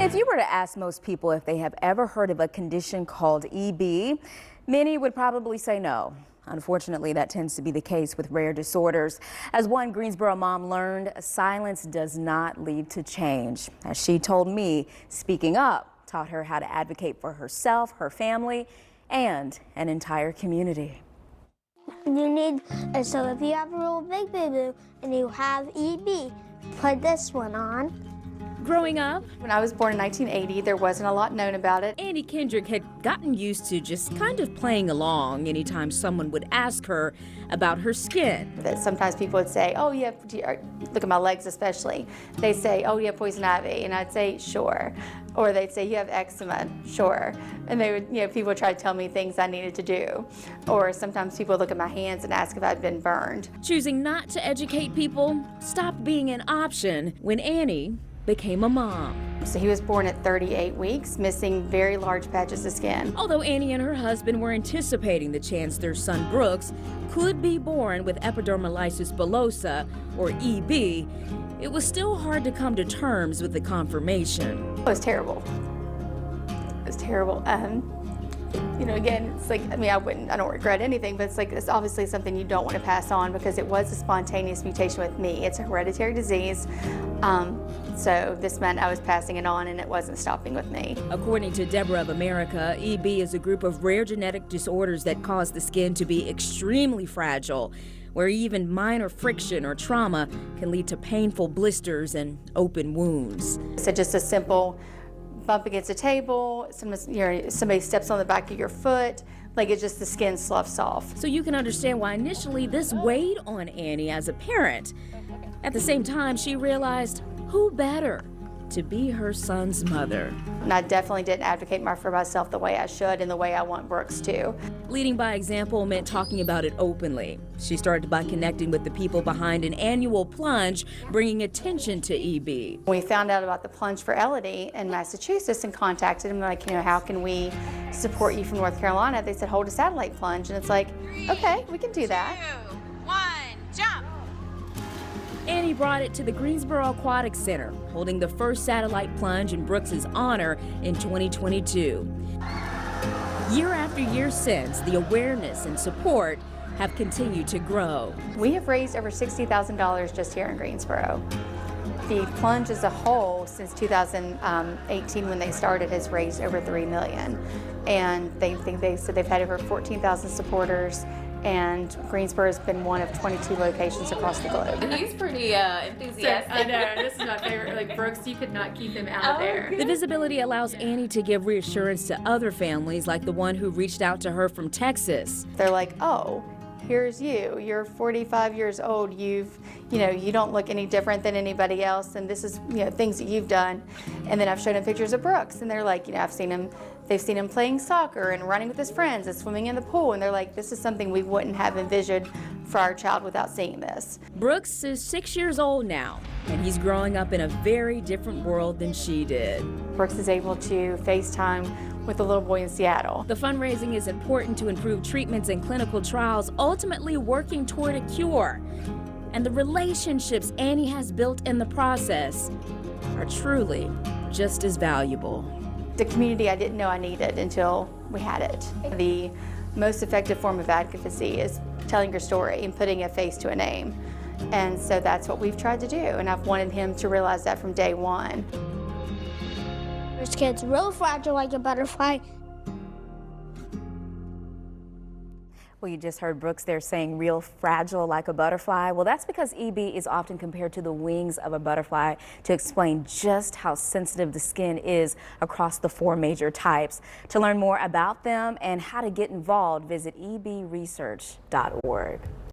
If you were to ask most people if they have ever heard of a condition called EB, many would probably say no. Unfortunately, that tends to be the case with rare disorders. As one Greensboro mom learned, silence does not lead to change. As she told me, speaking up taught her how to advocate for herself, her family, and an entire community. So if you have a real big boo-boo and you have EB, put this one on. Growing up, when I was born in 1980, there wasn't a lot known about it. Annie Kendrick had gotten used to just kind of playing along anytime someone would ask her about her skin. That sometimes people would say, oh, you have, look at my legs especially. They say, oh, you have poison ivy. And I'd say, sure. Or they'd say, you have eczema, sure. And they would, people would try to tell me things I needed to do. Or sometimes people would look at my hands and ask if I'd been burned. Choosing not to educate people stopped being an option when Annie became a mom. So he was born at 38 weeks, missing very large patches of skin. Although Annie and her husband were anticipating the chance their son Brooks could be born with epidermolysis bullosa, or EB, it was still hard to come to terms with the confirmation. It was terrible. It was terrible. Again, it's like, I don't regret anything, but it's obviously something you don't want to pass on because it was a spontaneous mutation with me. It's a hereditary disease. So this meant I was passing it on and it wasn't stopping with me. According to Deborah of America, EB is a group of rare genetic disorders that cause the skin to be extremely fragile, where even minor friction or trauma can lead to painful blisters and open wounds. So just a simple bump against a table, somebody steps on the back of your foot, it's just the skin sloughs off. So you can understand why initially this weighed on Annie as a parent. At the same time, she realized who better to be her son's mother. And I definitely didn't advocate for myself the way I should and the way I want Brooks to. Leading by example meant talking about it openly. She started by connecting with the people behind an annual plunge, bringing attention to EB. We found out about the plunge for Elodie in Massachusetts and contacted them how can we support you from North Carolina? They said, hold a satellite plunge. And it's like, okay, we can do that. 2, 1, jump. Annie brought it to the Greensboro Aquatic Center, holding the first satellite plunge in Brooks's honor in 2022. Year after year since, the awareness and support have continued to grow. We have raised over $60,000 just here in Greensboro. The plunge as a whole, since 2018 when they started, has raised over $3 million. And they said they've had over 14,000 supporters. And Greensboro has been one of 22 locations across the globe. He's pretty enthusiastic. I know, this is my favorite. Brooks, you could not keep him out there. The visibility allows Annie to give reassurance to other families like the one who reached out to her from Texas. They're like, oh, here's you. You're 45 years old. You don't look any different than anybody else. And this is, things that you've done. And then I've shown them pictures of Brooks. And they're like, they've seen him playing soccer and running with his friends and swimming in the pool. And they're like, this is something we wouldn't have envisioned for our child without seeing this. Brooks is 6 years old now, and he's growing up in a very different world than she did. Brooks is able to FaceTime with a little boy in Seattle. The fundraising is important to improve treatments and clinical trials, ultimately working toward a cure. And the relationships Annie has built in the process are truly just as valuable. The community I didn't know I needed until we had it. The most effective form of advocacy is telling your story and putting a face to a name. And so that's what we've tried to do, and I've wanted him to realize that from day one. This kid's real fragile like a butterfly. Well, you just heard Brooks there saying real fragile like a butterfly. Well, that's because EB is often compared to the wings of a butterfly to explain just how sensitive the skin is across the 4 major types. To learn more about them and how to get involved, visit ebresearch.org.